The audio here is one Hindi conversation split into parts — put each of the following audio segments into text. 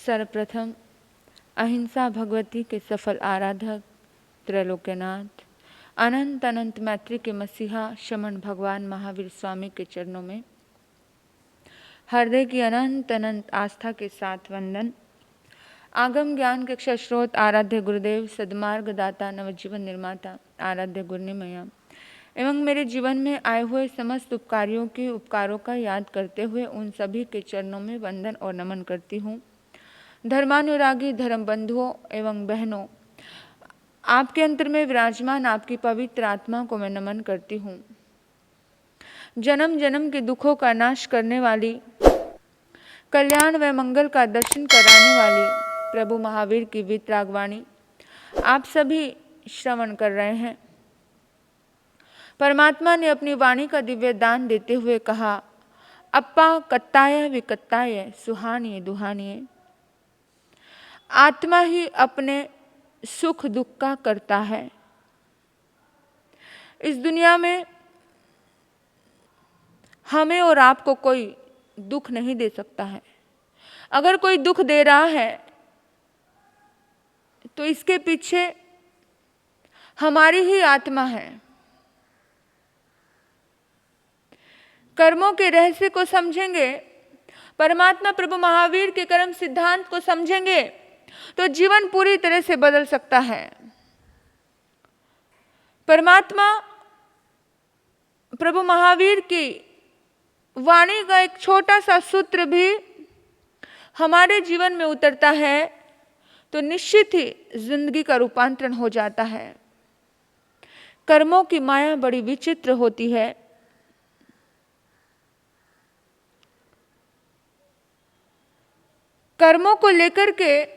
सर्वप्रथम अहिंसा भगवती के सफल आराधक त्रैलोक्यनाथ अनंत अनंत मैत्री के मसीहा शमन भगवान महावीर स्वामी के चरणों में हृदय की अनंत अनंत आस्था के साथ वंदन। आगम ज्ञान के अक्षर स्रोत आराध्य गुरुदेव सद्मार्ग दाता नवजीवन निर्माता आराध्य गुरुनिमया एवं मेरे जीवन में आए हुए समस्त उपकारियों के उपकारों का याद करते हुए उन सभी के चरणों में वंदन और नमन करती हूँ। धर्मानुरागी धर्म बंधुओं एवं बहनों, आपके अंतर में विराजमान आपकी पवित्र आत्मा को मैं नमन करती हूँ। जन्म जन्म के दुखों का नाश करने वाली, कल्याण व मंगल का दर्शन कराने वाली प्रभु महावीर की वितरागवाणी आप सभी श्रवण कर रहे हैं। परमात्मा ने अपनी वाणी का दिव्य दान देते हुए कहा, अप्पा कत्ताय विकत्ताय सुहानिये दुहानिये। आत्मा ही अपने सुख दुख का करता है। इस दुनिया में हमें और आपको कोई दुख नहीं दे सकता है। अगर कोई दुख दे रहा है तो इसके पीछे हमारी ही आत्मा है। कर्मों के रहस्य को समझेंगे, परमात्मा प्रभु महावीर के कर्म सिद्धांत को समझेंगे तो जीवन पूरी तरह से बदल सकता है। परमात्मा प्रभु महावीर की वाणी का एक छोटा सा सूत्र भी हमारे जीवन में उतरता है तो निश्चित ही जिंदगी का रूपांतरण हो जाता है। कर्मों की माया बड़ी विचित्र होती है। कर्मों को लेकर के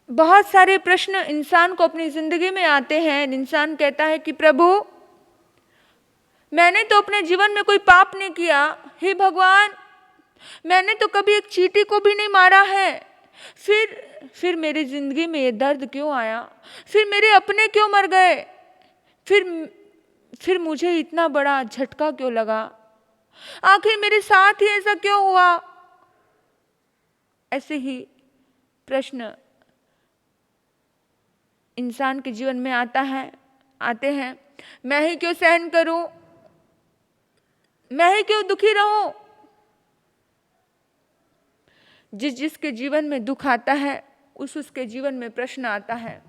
बहुत सारे प्रश्न इंसान को अपनी जिंदगी में आते हैं। इंसान कहता है कि प्रभु, मैंने तो अपने जीवन में कोई पाप नहीं किया, हे भगवान, मैंने तो कभी एक चींटी को भी नहीं मारा है, फिर मेरी जिंदगी में ये दर्द क्यों आया, फिर मेरे अपने क्यों मर गए, फिर मुझे इतना बड़ा झटका क्यों लगा, आखिर मेरे साथ ही ऐसा क्यों हुआ। ऐसे ही प्रश्न इंसान के जीवन में आते हैं। मैं ही क्यों सहन करूं, मैं ही क्यों दुखी रहूं। जिसके जीवन में दुख आता है उसके जीवन में प्रश्न आता है।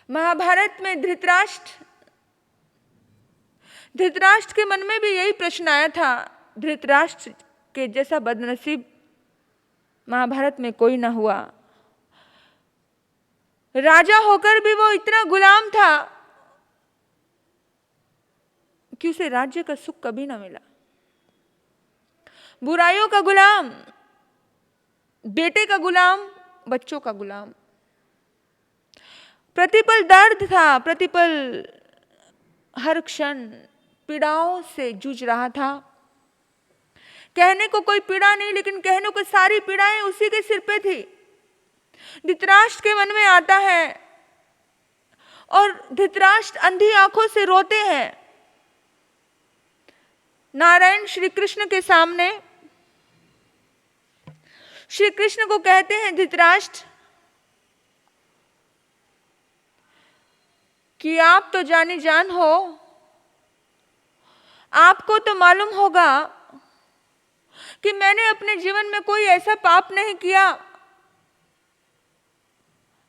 महाभारत में धृतराष्ट्र के मन में भी यही प्रश्न आया था। धृतराष्ट्र के जैसा बदनसीब महाभारत में कोई ना हुआ। राजा होकर भी वो इतना गुलाम था कि उसे राज्य का सुख कभी ना मिला। बुराइयों का गुलाम, बेटे का गुलाम, बच्चों का गुलाम। प्रतिपल दर्द था, प्रतिपल हर क्षण पीड़ाओं से जूझ रहा था। कहने को कोई पीड़ा नहीं, लेकिन कहने को सारी पीड़ाएं उसी के सिर पे थी। धृतराष्ट्र के मन में आता है और धृतराष्ट्र अंधी आंखों से रोते हैं। नारायण श्री कृष्ण के सामने श्री कृष्ण को कहते हैं, धृतराष्ट्र कि आप तो जानी जान हो, आपको तो मालूम होगा कि मैंने अपने जीवन में कोई ऐसा पाप नहीं किया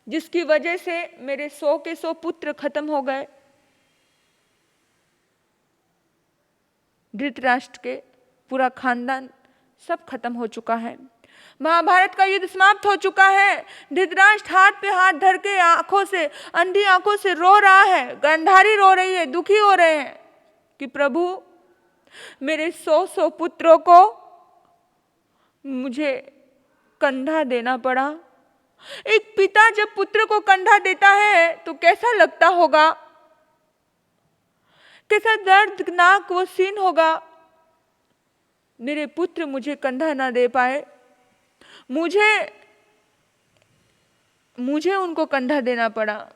जिसकी वजह से मेरे 100 के 100 पुत्र खत्म हो गए। धृतराष्ट्र के पूरा खानदान सब खत्म हो चुका है। महाभारत का युद्ध समाप्त हो चुका है। धृतराष्ट्र हाथ पे हाथ धर के आंखों से, अंधी आंखों से रो रहा है। गांधारी रो रही है, दुखी हो रहे हैं कि प्रभु, मेरे 100 पुत्रों को मुझे कंधा देना पड़ा। एक पिता जब पुत्र को कंधा देता है तो कैसा लगता होगा, कैसा दर्दनाक वो सीन होगा। मेरे पुत्र मुझे कंधा ना दे पाए, मुझे उनको कंधा देना पड़ा।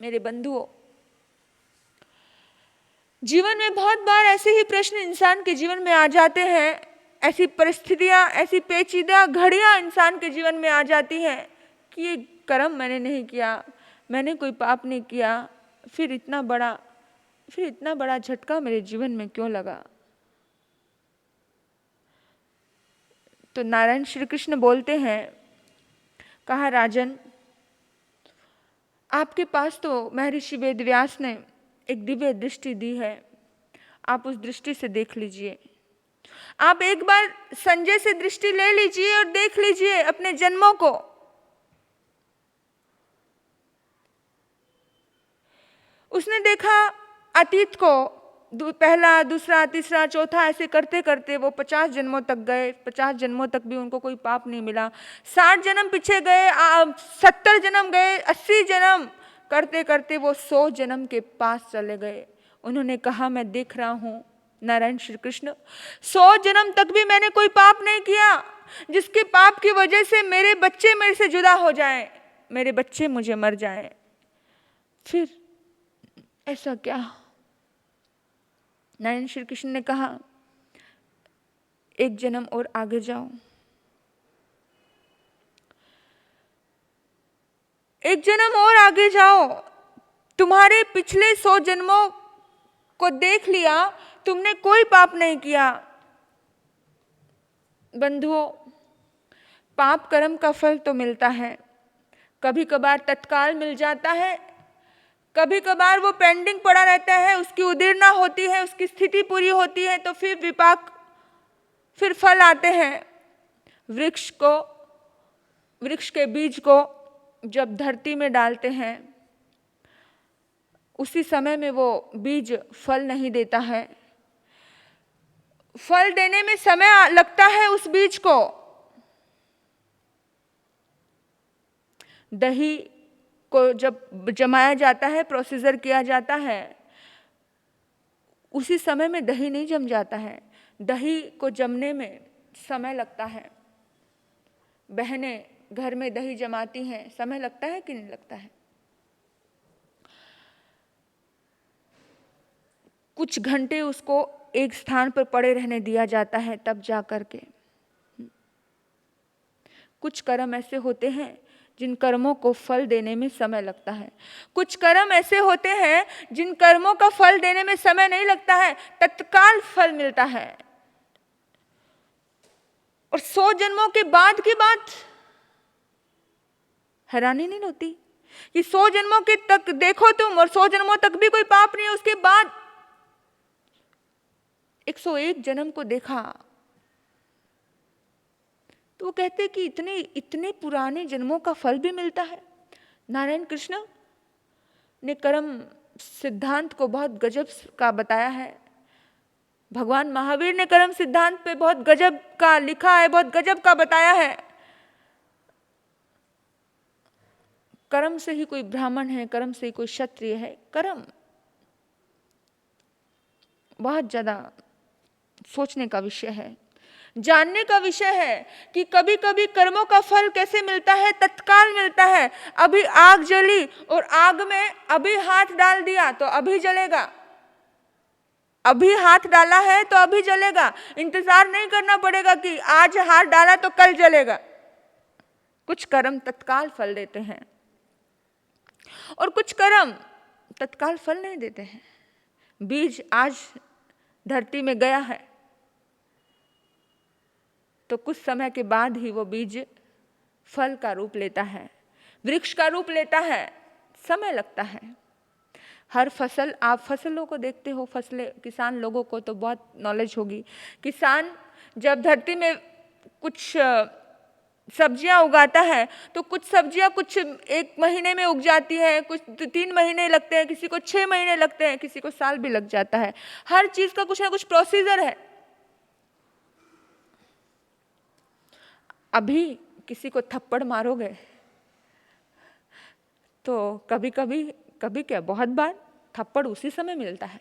मेरे बंधुओं, जीवन में बहुत बार ऐसे ही प्रश्न इंसान के जीवन में आ जाते हैं ऐसी परिस्थितियां, ऐसी पेचीदा घड़ियां इंसान के जीवन में आ जाती हैं कि ये कर्म मैंने नहीं किया, मैंने कोई पाप नहीं किया, फिर इतना बड़ा झटका मेरे जीवन में क्यों लगा। तो नारायण श्री कृष्ण बोलते हैं, कहा राजन, आपके पास तो महर्षि वेदव्यास ने एक दिव्य दृष्टि दी है, आप उस दृष्टि से देख लीजिए। आप एक बार संजय से दृष्टि ले लीजिए और देख लीजिए अपने जन्मों को। उसने देखा अतीत को, पहला, दूसरा, तीसरा, चौथा, ऐसे करते करते वो 50 जन्मों तक गए। 50 जन्मों तक भी उनको कोई पाप नहीं मिला। 60 जन्म पीछे गए, 70 जन्म गए, 80 जन्म करते करते वो 100 जन्म के पास चले गए। उन्होंने कहा, मैं देख रहा हूं नारायण श्री कृष्ण, 100 जन्म तक भी मैंने कोई पाप नहीं किया जिसके पाप की वजह से मेरे बच्चे मेरे से जुदा हो जाएं, मेरे बच्चे मुझे मर जाएं। फिर ऐसा क्या? नारायण श्री कृष्ण ने कहा, एक जन्म और आगे जाओ, एक जन्म और आगे जाओ, तुम्हारे पिछले 100 जन्मों को देख लिया, तुमने कोई पाप नहीं किया। बंधुओं, पाप कर्म का फल तो मिलता है, कभी कभार तत्काल मिल जाता है, कभी कभार वो पेंडिंग पड़ा रहता है, उसकी उदीर्णा होती है, उसकी स्थिति पूरी होती है तो फिर विपाक, फिर फल आते हैं। वृक्ष के बीज को जब धरती में डालते हैं, उसी समय में वो बीज फल नहीं देता है, फल देने में समय लगता है उस बीज को। दही को जब जमाया जाता है, प्रोसीजर किया जाता है, उसी समय में दही नहीं जम जाता है, दही को जमने में समय लगता है। बहनें घर में दही जमाती हैं, समय लगता है कि नहीं लगता है? कुछ घंटे उसको एक स्थान पर पड़े रहने दिया जाता है, तब जा करके। कुछ कर्म ऐसे होते हैं जिन कर्मों को फल देने में समय लगता है, कुछ कर्म ऐसे होते हैं जिन कर्मों का फल देने में समय नहीं लगता है, तत्काल फल मिलता है। और 100 जन्मों के बाद की बात हैरानी नहीं होती कि 100 जन्मों के तक देखो तुम, और 100 जन्मों तक भी कोई पाप नहीं है, उसके बाद 101 जन्म को देखा तो वो कहते कि इतने पुराने जन्मों का फल भी मिलता है। नारायण कृष्ण ने कर्म सिद्धांत को बहुत गजब का बताया है। भगवान महावीर ने कर्म सिद्धांत पे बहुत गजब का लिखा है, बहुत गजब का बताया है। कर्म से ही कोई ब्राह्मण है, कर्म से ही कोई क्षत्रिय है। कर्म बहुत ज्यादा सोचने का विषय है, जानने का विषय है कि कभी कभी कर्मों का फल कैसे मिलता है, तत्काल मिलता है। अभी आग जली और आग में अभी हाथ डाल दिया तो अभी जलेगा, अभी हाथ डाला है तो अभी जलेगा, इंतजार नहीं करना पड़ेगा कि आज हाथ डाला तो कल जलेगा। कुछ कर्म तत्काल फल देते हैं और कुछ कर्म तत्काल फल नहीं देते हैं। बीज आज धरती में गया है तो कुछ समय के बाद ही वो बीज फल का रूप लेता है, वृक्ष का रूप लेता है, समय लगता है। हर फसल, आप फसलों को देखते हो, फसलें, किसान लोगों को तो बहुत नॉलेज होगी। किसान जब धरती में कुछ सब्जियां उगाता है तो कुछ सब्जियां कुछ 1 महीने में उग जाती है, कुछ 3 महीने लगते हैं, किसी को 6 महीने लगते हैं, किसी को साल भी लग जाता है। हर चीज का कुछ ना कुछ प्रोसीजर है। अभी किसी को थप्पड़ मारोगे तो कभी क्या बहुत बार थप्पड़ उसी समय मिलता है।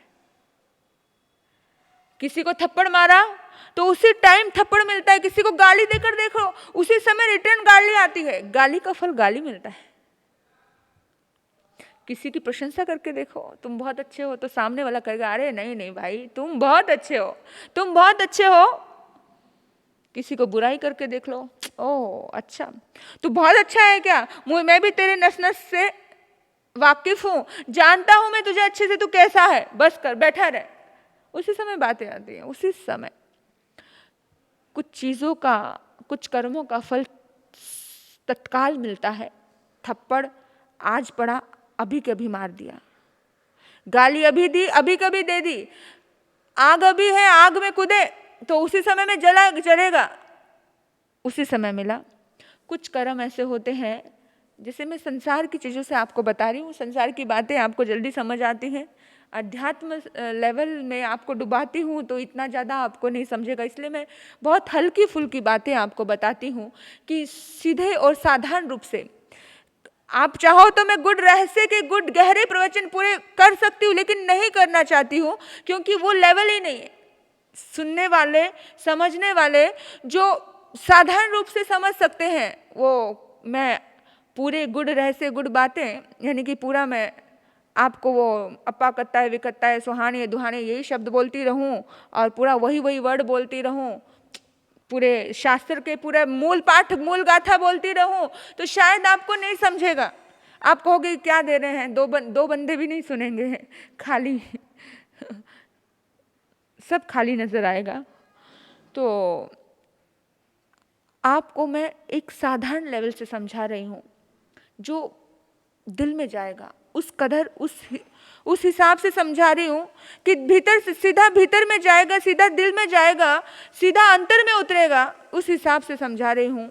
किसी को थप्पड़ मारा तो उसी टाइम थप्पड़ मिलता है। किसी को गाली देकर देखो, उसी समय रिटर्न गाली आती है, गाली का फल गाली मिलता है। किसी की प्रशंसा करके देखो, तुम बहुत अच्छे हो, तो सामने वाला कहेगा अरे नहीं नहीं भाई तुम बहुत अच्छे हो, तुम बहुत अच्छे हो। किसी को बुराई करके देख लो, ओह अच्छा तू बहुत अच्छा है क्या, मैं भी तेरे नस नस से वाकिफ हूं, जानता हूं मैं तुझे अच्छे से, तू कैसा है, बस कर बैठा रहे। उसी समय बातें आती हैं, उसी समय कुछ चीजों का, कुछ कर्मों का फल तत्काल मिलता है। थप्पड़ आज पड़ा, अभी कभी मार दिया, गाली अभी दी, अभी कभी दे दी, आग अभी है, आग में कूदे तो उसी समय में जलेगा, उसी समय मिला। कुछ कर्म ऐसे होते हैं, जैसे मैं संसार की चीज़ों से आपको बता रही हूँ, संसार की बातें आपको जल्दी समझ आती हैं, अध्यात्म लेवल में आपको डुबाती हूँ तो इतना ज़्यादा आपको नहीं समझेगा, इसलिए मैं बहुत हल्की फुल्की बातें आपको बताती हूँ कि सीधे और साधारण रूप से आप चाहो तो मैं गुड रहस्य के गुड गहरे प्रवचन पूरे कर सकती हूँ, लेकिन नहीं करना चाहती हूँ क्योंकि वो लेवल ही नहीं है। सुनने वाले, समझने वाले जो साधारण रूप से समझ सकते हैं, वो मैं पूरे गुड रहस्य गुड बातें, यानी कि पूरा मैं आपको वो अप्पा कत्ता है विकत्ता है सुहानी है दुहानी यही शब्द बोलती रहूं और पूरा वही वर्ड बोलती रहूं, पूरे शास्त्र के पूरे मूल पाठ मूल गाथा बोलती रहूं, तो शायद आपको नहीं समझेगा। आप कहोगे क्या दे रहे हैं, दो बंदे भी नहीं सुनेंगे, खाली सब खाली नजर आएगा। तो आपको मैं एक साधारण लेवल से समझा रही हूं जो दिल में जाएगा, उस कदर उस हिसाब से समझा रही हूं कि भीतर से सीधा भीतर में जाएगा, सीधा दिल में जाएगा, सीधा अंतर में उतरेगा, उस हिसाब से समझा रही हूं।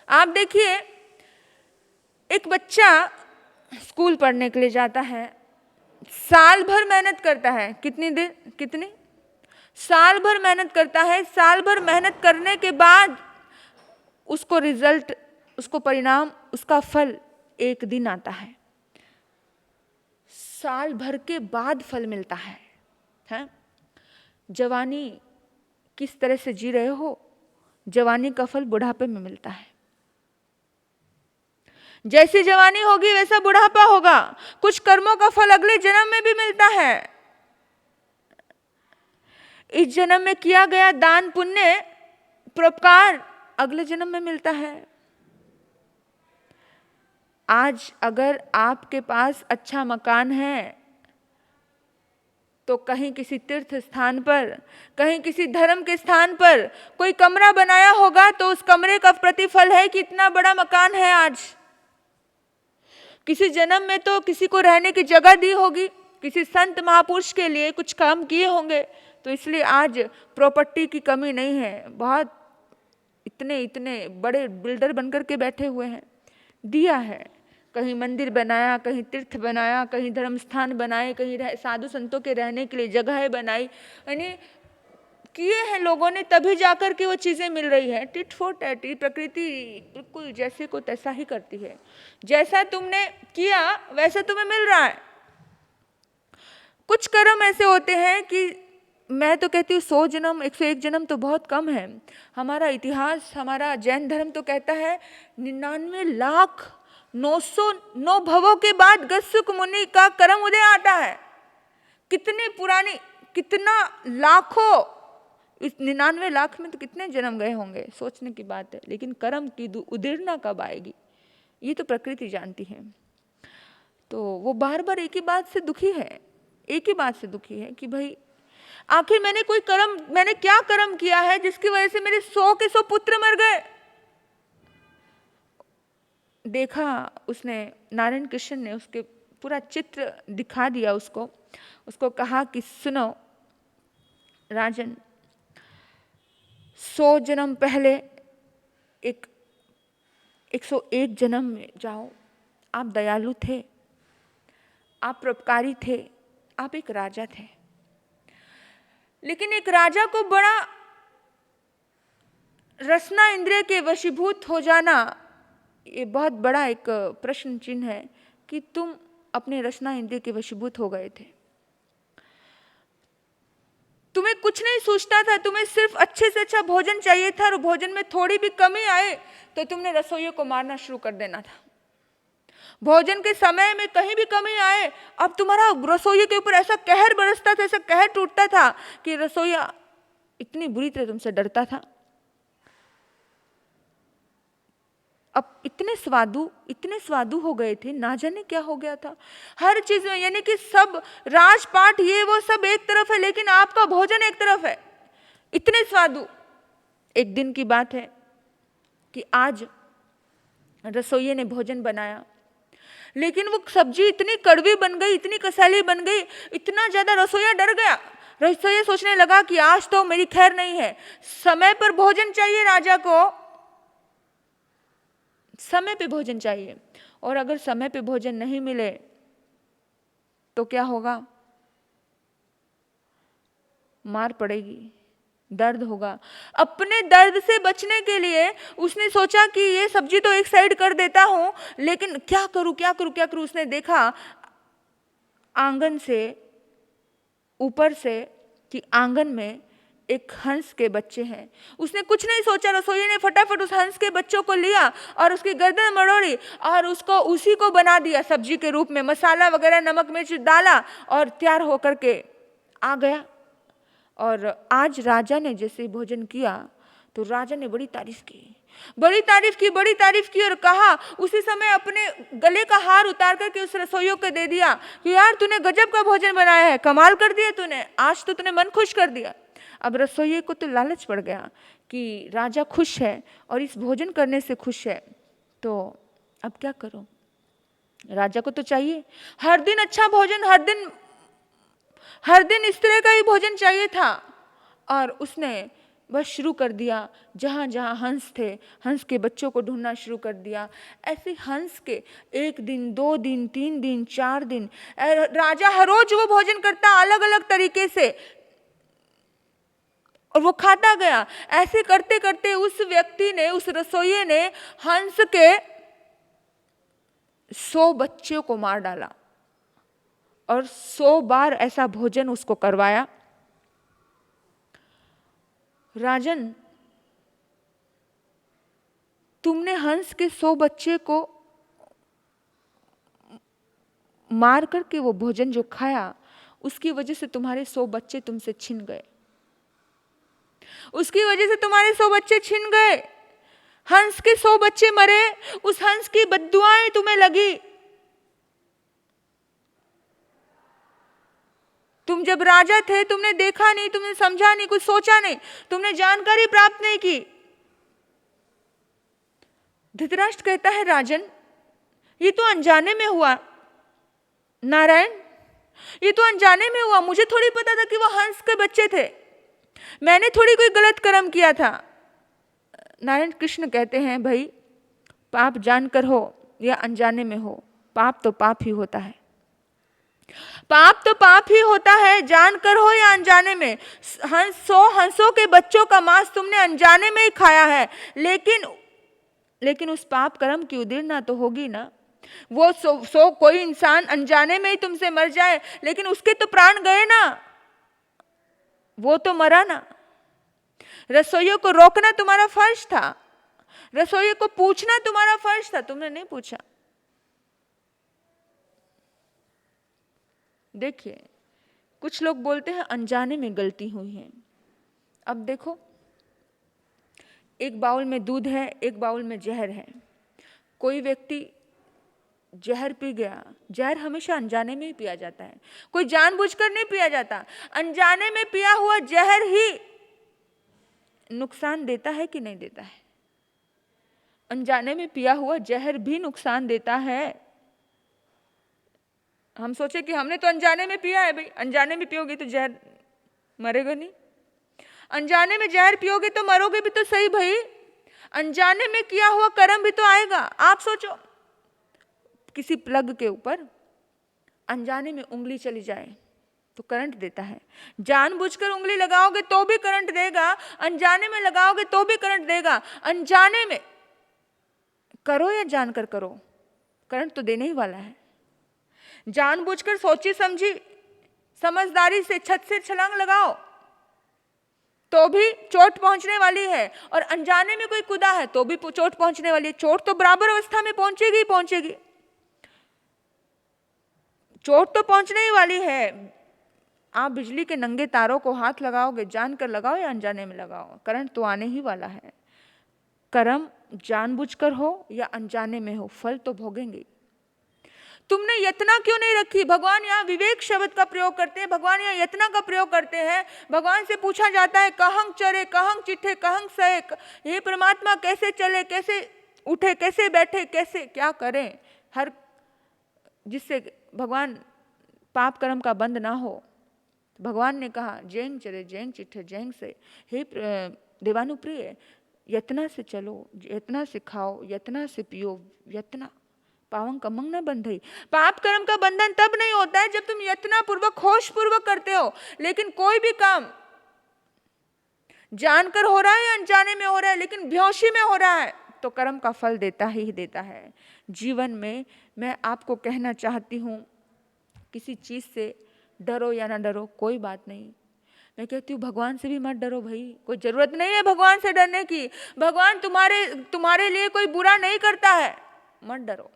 आप देखिए, एक बच्चा स्कूल पढ़ने के लिए जाता है, साल भर मेहनत करता है, कितनी साल भर मेहनत करता है, साल भर मेहनत करने के बाद उसको रिजल्ट, उसको परिणाम, उसका फल एक दिन आता है, साल भर के बाद फल मिलता है? जवानी किस तरह से जी रहे हो, जवानी का फल बुढ़ापे में मिलता है। जैसी जवानी होगी वैसा बुढ़ापा होगा। कुछ कर्मों का फल अगले जन्म में भी मिलता है। इस जन्म में किया गया दान पुण्य परोपकार अगले जन्म में मिलता है। आज अगर आपके पास अच्छा मकान है तो कहीं किसी तीर्थ स्थान पर, कहीं किसी धर्म के स्थान पर कोई कमरा बनाया होगा तो उस कमरे का प्रतिफल है कि इतना बड़ा मकान है आज। किसी जन्म में तो किसी को रहने की जगह दी होगी, किसी संत महापुरुष के लिए कुछ काम किए होंगे, तो इसलिए आज प्रॉपर्टी की कमी नहीं है। बहुत इतने बड़े बिल्डर बनकर के बैठे हुए हैं। दिया है, कहीं मंदिर बनाया, कहीं तीर्थ बनाया, कहीं धर्म स्थान बनाए, कहीं साधु संतों के रहने के लिए जगहें बनाई, यानी किए हैं लोगों ने, तभी जाकर के वो चीजें मिल रही है। टिट फॉर टैट, प्रकृति बिल्कुल जैसे को तैसा ही करती है। जैसा तुमने किया वैसा तुम्हें मिल रहा है। कुछ कर्म ऐसे होते हैं कि मैं तो कहती हूँ 100 जन्म 101 जन्म तो बहुत कम है। हमारा इतिहास, हमारा जैन धर्म तो कहता है 99,909 भवों के बाद गस्सुक मुनि का कर्म उदय आता है। कितने पुरानी, कितना लाखों, इस 99 लाख में तो कितने जन्म गए होंगे, सोचने की बात है। लेकिन कर्म की उदीरना कब आएगी ये तो प्रकृति जानती है। तो वो बार बार एक ही बात से दुखी है, एक ही बात से दुखी है कि भाई आखिर मैंने क्या कर्म किया है जिसकी वजह से मेरे 100 के 100 पुत्र मर गए। देखा उसने, नारायण कृष्ण ने उसके पूरा चित्र दिखा दिया उसको कहा कि सुनो राजन, 100 जन्म पहले 101 जन्म में जाओ। आप दयालु थे, आप परोपकारी थे, आप एक राजा थे। लेकिन एक राजा को बड़ा रसना इंद्रिय के वशीभूत हो जाना, ये बहुत बड़ा एक प्रश्न चिन्ह है कि तुम अपने रसना इंद्रिय के वशीभूत हो गए थे। तुम्हें कुछ नहीं सोचता था, तुम्हें सिर्फ अच्छे से अच्छा भोजन चाहिए था, और भोजन में थोड़ी भी कमी आए तो तुमने रसोइयों को मारना शुरू कर देना था। भोजन के समय में कहीं भी कमी आए, अब तुम्हारा रसोइये के ऊपर ऐसा कहर बरसता था, ऐसा कहर टूटता था कि रसोइया इतनी बुरी तरह तुमसे डरता था। अब इतने स्वादु हो गए थे, ना जाने क्या हो गया था। हर चीज में, यानी कि सब राजपाट ये वो सब एक तरफ है, लेकिन आपका भोजन एक तरफ है, इतने स्वादु। एक दिन की बात है कि आज रसोइये ने भोजन बनाया, लेकिन वो सब्जी इतनी कड़वी बन गई, इतनी कसैली बन गई, इतना ज्यादा रसोइया डर गया। रसोइया सोचने लगा कि आज तो मेरी खैर नहीं है। समय पर भोजन चाहिए राजा को, समय पे भोजन चाहिए, और अगर समय पे भोजन नहीं मिले तो क्या होगा? मार पड़ेगी, दर्द होगा। अपने दर्द से बचने के लिए उसने सोचा कि ये सब्जी तो एक साइड कर देता हूं, लेकिन क्या करूं क्या करूं क्या करूं। उसने देखा आंगन से, ऊपर से, कि आंगन में एक हंस के बच्चे हैं। उसने कुछ नहीं सोचा, रसोई ने फटाफट उस हंस के बच्चों को लिया और उसकी गर्दन मरोड़ी और उसको उसी को बना दिया सब्जी के रूप में। मसाला वगैरह नमक मिर्च डाला और तैयार होकर के आ गया। और आज राजा ने जैसे भोजन किया तो राजा ने बड़ी तारीफ की और कहा, उसी समय अपने गले का हार उतार करके उस रसोइयों को दे दिया कि यार तूने गजब का भोजन बनाया है, कमाल कर दिया तूने, आज तो तूने मन खुश कर दिया। अब रसोइये को तो लालच पड़ गया कि राजा खुश है और इस भोजन करने से खुश है, तो अब क्या करो? राजा को तो चाहिए हर दिन अच्छा भोजन, हर दिन इस तरह का ही भोजन चाहिए था। और उसने बस शुरू कर दिया, जहाँ जहाँ हंस थे, हंस के बच्चों को ढूंढना शुरू कर दिया। ऐसे हंस के 1 दिन 2 दिन 3 दिन 4 दिन, राजा हर रोज वो भोजन करता अलग अलग तरीके से, और वो खाता गया। ऐसे करते करते उस व्यक्ति ने, उस रसोइये ने हंस के 100 बच्चों को मार डाला और 100 बार ऐसा भोजन उसको करवाया। राजन, तुमने हंस के 100 बच्चे को मार करके वो भोजन जो खाया, उसकी वजह से तुम्हारे 100 बच्चे तुमसे छिन गए, उसकी वजह से तुम्हारे 100 बच्चे छिन गए। हंस के 100 बच्चे मरे, उस हंस की बद्दुआएं तुम्हें लगी। तुम जब राजा थे तुमने देखा नहीं, तुमने समझा नहीं, कुछ सोचा नहीं, तुमने जानकारी प्राप्त नहीं की। धृतराष्ट्र कहता है, राजन ये तो अनजाने में हुआ, नारायण ये तो अनजाने में हुआ, मुझे थोड़ी पता था कि वो हंस के बच्चे थे, मैंने थोड़ी कोई गलत कर्म किया था। नारायण कृष्ण कहते हैं, भाई पाप जानकर हो या अनजाने में हो, पाप तो पाप ही होता है, पाप तो पाप ही होता है, जानकर हो या अनजाने में। 100 हंसों के बच्चों का मांस तुमने अनजाने में ही खाया है, लेकिन उस पाप कर्म की उदीर्णा तो होगी ना। वो 100 कोई इंसान अनजाने में ही तुमसे मर जाए, लेकिन उसके तो प्राण गए ना, वो तो मरा ना। रसोइयों को रोकना तुम्हारा फर्ज था, रसोइयों को पूछना तुम्हारा फर्ज था, तुमने नहीं पूछा। देखिए, कुछ लोग बोलते हैं अनजाने में गलती हुई है। अब देखो, एक बाउल में दूध है, एक बाउल में जहर है। कोई व्यक्ति जहर पी गया, जहर हमेशा अनजाने में ही पिया जाता है, कोई जानबूझकर नहीं पिया जाता। अनजाने में पिया हुआ जहर ही नुकसान देता है कि नहीं देता है? अनजाने में पिया हुआ जहर भी नुकसान देता है। हम सोचे कि हमने तो अनजाने में पिया है, भाई अनजाने में पियोगे तो जहर, मरेगा नहीं। अनजाने में जहर पियोगे तो मरोगे भी तो सही भाई, अनजाने में किया हुआ कर्म भी तो आएगा। आप सोचो, किसी प्लग के ऊपर अनजाने में उंगली चली जाए तो करंट देता है, जानबूझकर उंगली लगाओगे तो भी करंट देगा, अनजाने में लगाओगे तो भी करंट देगा। अनजाने में करो या जानकर करो, करंट तो देने ही वाला है। जानबूझकर सोची समझी समझदारी से छत से छलांग लगाओ तो भी चोट पहुंचने वाली है, और अनजाने में कोई कूदा है तो भी चोट पहुंचने वाली है। चोट तो बराबर अवस्था में पहुंचेगी ही पहुंचेगी, चोट तो पहुंचने ही वाली है। आप बिजली के नंगे तारों को हाथ लगाओगे, जानकर लगाओ या अनजाने में लगाओ, करंट तो आने ही वाला है। कर्म जानबूझकर हो या अनजाने में हो, फल तो भोगेंगे। तुमने यतना क्यों नहीं रखी? भगवान यहाँ विवेक शब्द का प्रयोग करते हैं, भगवान यहाँ यतना का प्रयोग करते हैं। भगवान से पूछा जाता है कहंग चरे, कहंग चिट्ठे, कहंग सहे, ये परमात्मा कैसे चले, कैसे उठे, कैसे बैठे, कैसे क्या करें, हर जिससे भगवान पाप कर्म का बंद ना हो। भगवान ने कहा जैंग चरे, जैंग चिट्ठे, जैंग से, हे देवानुप्रिय, यतना से चलो, यतना से खाओ, यतना से पियो, यतना पावं कमंग न बंधई। पाप कर्म का बंधन तब नहीं होता है जब तुम यत्ना पूर्वक, होश पूर्वक करते हो। लेकिन कोई भी काम जानकर हो रहा है या अनजाने में हो रहा है, लेकिन बेहोशी में हो रहा है, तो कर्म का फल देता ही देता है। जीवन में मैं आपको कहना चाहती हूँ, किसी चीज से डरो या ना डरो कोई बात नहीं। मैं कहती हूँ भगवान से भी मत डरो भाई, कोई जरूरत नहीं है भगवान से डरने की। भगवान तुम्हारे लिए कोई बुरा नहीं करता है, मत डरो।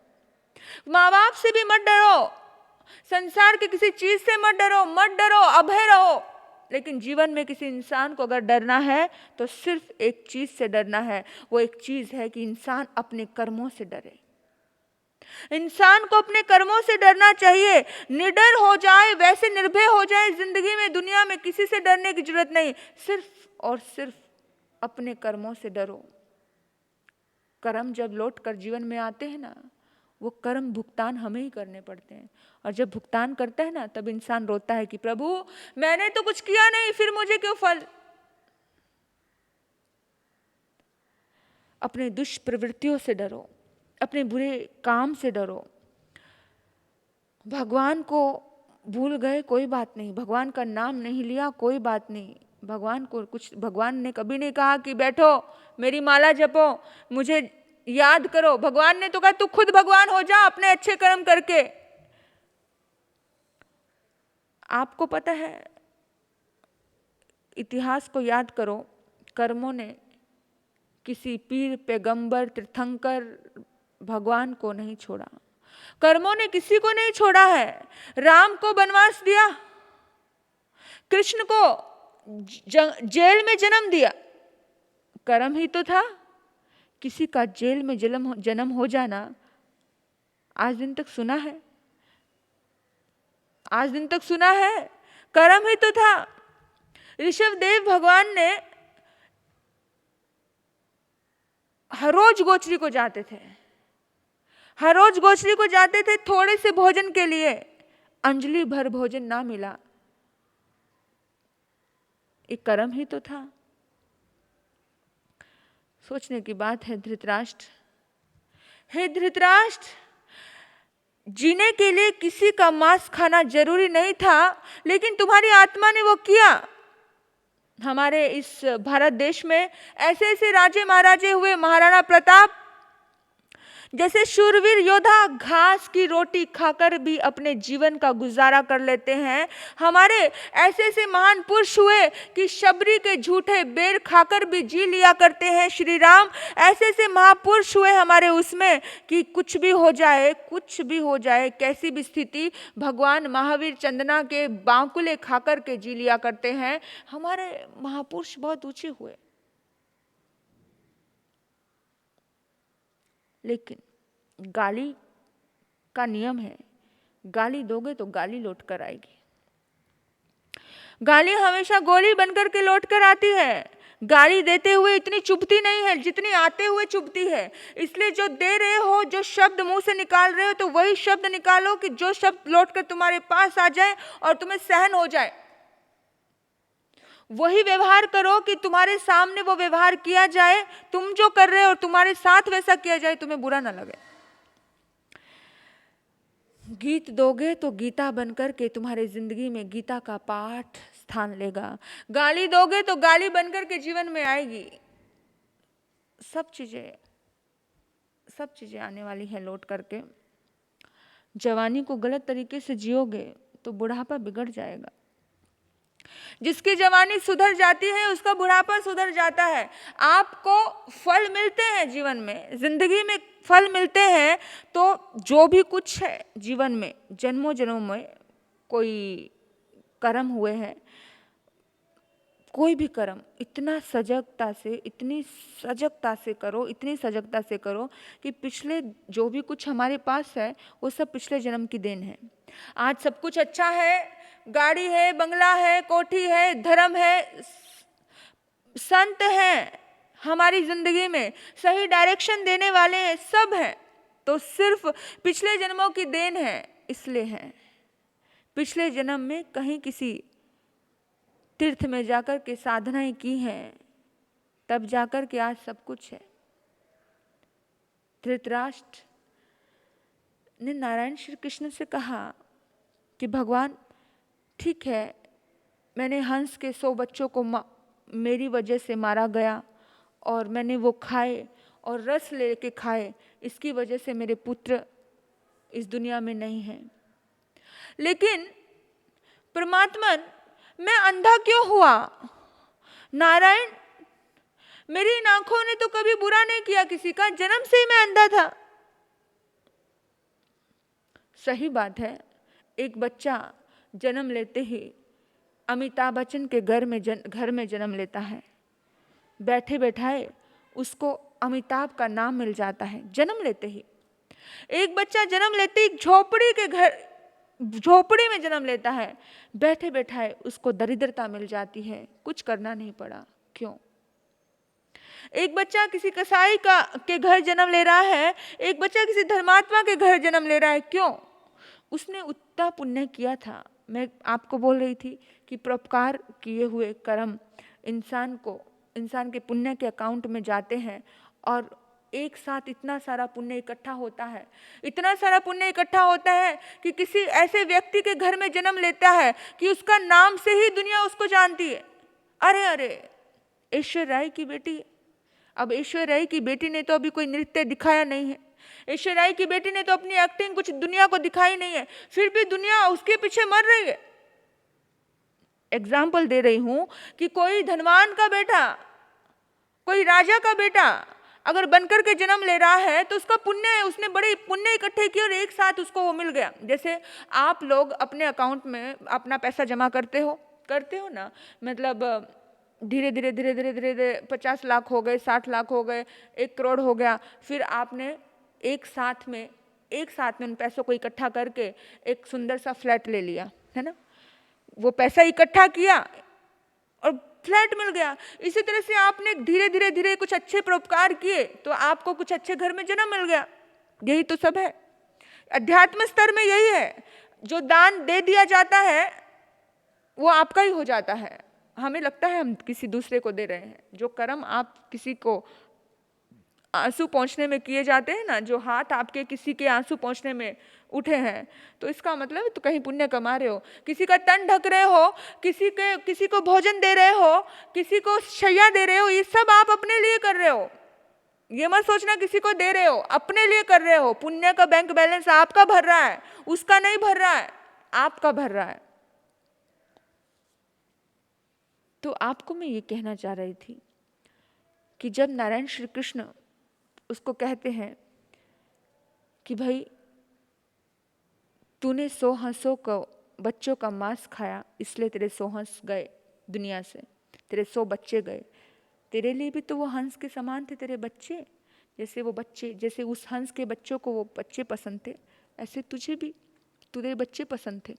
माँ बाप से भी मत डरो, संसार की किसी चीज से मत डरो, मत डरो, अभय रहो। लेकिन जीवन में किसी इंसान को अगर डरना है तो सिर्फ एक चीज से डरना है, वो एक चीज है कि इंसान अपने कर्मों से डरे। इंसान को अपने कर्मों से डरना चाहिए, निडर हो जाए, वैसे निर्भय हो जाए। जिंदगी में, दुनिया में किसी से डरने की जरूरत नहीं, सिर्फ और सिर्फ अपने कर्मों से डरो। कर्म जब लौट कर जीवन में आते हैं ना, वो कर्म भुगतान हमें ही करने पड़ते हैं। और जब भुगतान करता है ना, तब इंसान रोता है कि प्रभु मैंने तो कुछ किया नहीं, फिर मुझे क्यों फल। अपने दुष्प्रवृत्तियों से डरो, अपने बुरे काम से डरो। भगवान को भूल गए कोई बात नहीं, भगवान का नाम नहीं लिया कोई बात नहीं। भगवान ने कभी नहीं कहा कि बैठो मेरी माला जपो, मुझे याद करो। भगवान ने तो कहा तू खुद भगवान हो जा अपने अच्छे कर्म करके। आपको पता है, इतिहास को याद करो, कर्मों ने किसी पीर, पैगंबर, तीर्थंकर, भगवान को नहीं छोड़ा। कर्मों ने किसी को नहीं छोड़ा है। राम को वनवास दिया, कृष्ण को जेल में जन्म दिया, कर्म ही तो था। किसी का जेल में जन्म हो जाना आज दिन तक सुना है? आज दिन तक सुना है? कर्म ही तो था। ऋषभदेव भगवान ने हर रोज गोचरी को जाते थे, हर रोज गोचरी को जाते थे थोड़े से भोजन के लिए, अंजलि भर भोजन ना मिला, एक कर्म ही तो था। सोचने की बात है धृतराष्ट्र। हे धृतराष्ट्र, जीने के लिए किसी का मांस खाना जरूरी नहीं था, लेकिन तुम्हारी आत्मा ने वो किया। हमारे इस भारत देश में ऐसे ऐसे राजे महाराजे हुए, महाराणा प्रताप जैसे शूरवीर योद्धा घास की रोटी खाकर भी अपने जीवन का गुजारा कर लेते हैं। हमारे ऐसे ऐसे महान पुरुष हुए कि शबरी के झूठे बेर खाकर भी जी लिया करते हैं। श्री राम ऐसे ऐसे महापुरुष हुए हमारे उसमें कि कुछ भी हो जाए, कुछ भी हो जाए, कैसी भी स्थिति, भगवान महावीर चंदना के बांकुले खाकर के जी लिया करते हैं। हमारे महापुरुष बहुत ऊंचे हुए। लेकिन गाली का नियम है, गाली दोगे तो गाली लौट कर आएगी। गाली हमेशा गोली बनकर के लौट कर आती है। गाली देते हुए इतनी चुभती नहीं है जितनी आते हुए चुभती है। इसलिए जो दे रहे हो, जो शब्द मुंह से निकाल रहे हो, तो वही शब्द निकालो कि जो शब्द लौट कर तुम्हारे पास आ जाए और तुम्हें सहन हो जाए। वही व्यवहार करो कि तुम्हारे सामने वो व्यवहार किया जाए, तुम जो कर रहे हो और तुम्हारे साथ वैसा किया जाए, तुम्हें बुरा ना लगे। गीत दोगे तो गीता बनकर के तुम्हारे जिंदगी में गीता का पाठ स्थान लेगा। गाली दोगे तो गाली बनकर के जीवन में आएगी। सब चीजें आने वाली है लौट करके। जवानी को गलत तरीके से जियोगे तो बुढ़ापा बिगड़ जाएगा। जिसकी जवानी सुधर जाती है उसका बुढ़ापा सुधर जाता है। आपको फल मिलते हैं जीवन में, जिंदगी में फल मिलते हैं, तो जो भी कुछ है जीवन में, जन्मों जन्मों में कोई कर्म हुए हैं, कोई भी कर्म इतना सजगता से, इतनी सजगता से करो, इतनी सजगता से करो कि पिछले जो भी कुछ हमारे पास है वो सब पिछले जन्म की देन है। आज सब कुछ अच्छा है, गाड़ी है, बंगला है, कोठी है, धर्म है, संत हैं हमारी जिंदगी में, सही डायरेक्शन देने वाले हैं, सब हैं, तो सिर्फ पिछले जन्मों की देन है, इसलिए है। पिछले जन्म में कहीं किसी तीर्थ में जाकर के साधनाएं की हैं, तब जाकर के आज सब कुछ है। धृतराष्ट्र ने नारायण श्री कृष्ण से कहा कि भगवान ठीक है, मैंने हंस के 100 बच्चों को मेरी वजह से मारा गया और मैंने वो खाए और रस लेके खाए, इसकी वजह से मेरे पुत्र इस दुनिया में नहीं हैं। लेकिन परमात्मन, मैं अंधा क्यों हुआ? नारायण, मेरी इन आंखों ने तो कभी बुरा नहीं किया किसी का, जन्म से ही मैं अंधा था। सही बात है, एक बच्चा जन्म लेते ही अमिताभ बच्चन के घर में जन्म लेता है, बैठे बैठाए उसको अमिताभ का नाम मिल जाता है जन्म लेते ही। एक बच्चा जन्म लेते ही झोपड़ी में जन्म लेता है, बैठे बैठाए उसको दरिद्रता मिल जाती है, कुछ करना नहीं पड़ा। क्यों? एक बच्चा किसी कसाई के घर जन्म ले रहा है, एक बच्चा किसी धर्मात्मा के घर जन्म ले रहा है, क्यों? उसने उतना पुण्य किया था। मैं आपको बोल रही थी कि परोपकार किए हुए कर्म इंसान के पुण्य के अकाउंट में जाते हैं और एक साथ इतना सारा पुण्य इकट्ठा होता है, इतना सारा पुण्य इकट्ठा होता है कि किसी ऐसे व्यक्ति के घर में जन्म लेता है कि उसका नाम से ही दुनिया उसको जानती है। अरे ऐश्वर्या राय की बेटी। अब ऐश्वर्या राय की बेटी ने तो अभी कोई नृत्य दिखाया नहीं है, ऐश्वर्या राय की बेटी ने तो अपनी एक्टिंग कुछ दुनिया को दिखाई नहीं है, फिर भी दुनिया उसके पीछे मर रही है। एग्जाम्पल दे रही हूं कि कोई धनवान का बेटा, कोई राजा का बेटा अगर बनकर के जन्म ले रहा है तो उसका पुण्य है, उसने बड़े पुण्य इकट्ठे किए और एक साथ उसको वो मिल गया। जैसे आप लोग अपने अकाउंट में अपना पैसा जमा करते हो ना, मतलब धीरे धीरे 50 लाख हो गए, 60 लाख हो गए, 1 करोड़ हो गया, फिर आपने एक साथ में उन पैसों को इकट्ठा करके एक सुंदर सा फ्लैट ले लिया, है ना। वो पैसा इकट्ठा किया और फ्लैट मिल गया। इसी तरह से आपने धीरे धीरे कुछ अच्छे परोपकार किए तो आपको कुछ अच्छे घर में जन्म मिल गया। यही तो सब है। अध्यात्म स्तर में यही है, जो दान दे दिया जाता है वो आपका ही हो जाता है। हमें लगता है हम किसी दूसरे को दे रहे हैं। जो कर्म आप किसी को आंसू पोंछने में किए जाते हैं ना, जो हाथ आपके किसी के आंसू पोंछने में उठे हैं, तो इसका मतलब तो कहीं पुण्य कमा रहे हो। किसी का तन ढक रहे हो, किसी को भोजन दे रहे हो, किसी को शैया दे रहे हो, ये सब आप अपने लिए कर रहे हो। ये मत सोचना किसी को दे रहे हो, अपने लिए कर रहे हो। पुण्य का बैंक बैलेंस आपका भर रहा है, उसका नहीं भर रहा है, आपका भर रहा है। तो आपको मैं ये कहना चाह रही थी कि जब नारायण श्री कृष्ण उसको कहते हैं कि भाई तूने 100 हंसों को बच्चों का मांस खाया, इसलिए तेरे 100 हंस गए दुनिया से, तेरे 100 बच्चे गए। तेरे लिए भी तो वो हंस के समान थे तेरे बच्चे। जैसे उस हंस के बच्चों को वो बच्चे पसंद थे, ऐसे तुझे भी तेरे बच्चे पसंद थे।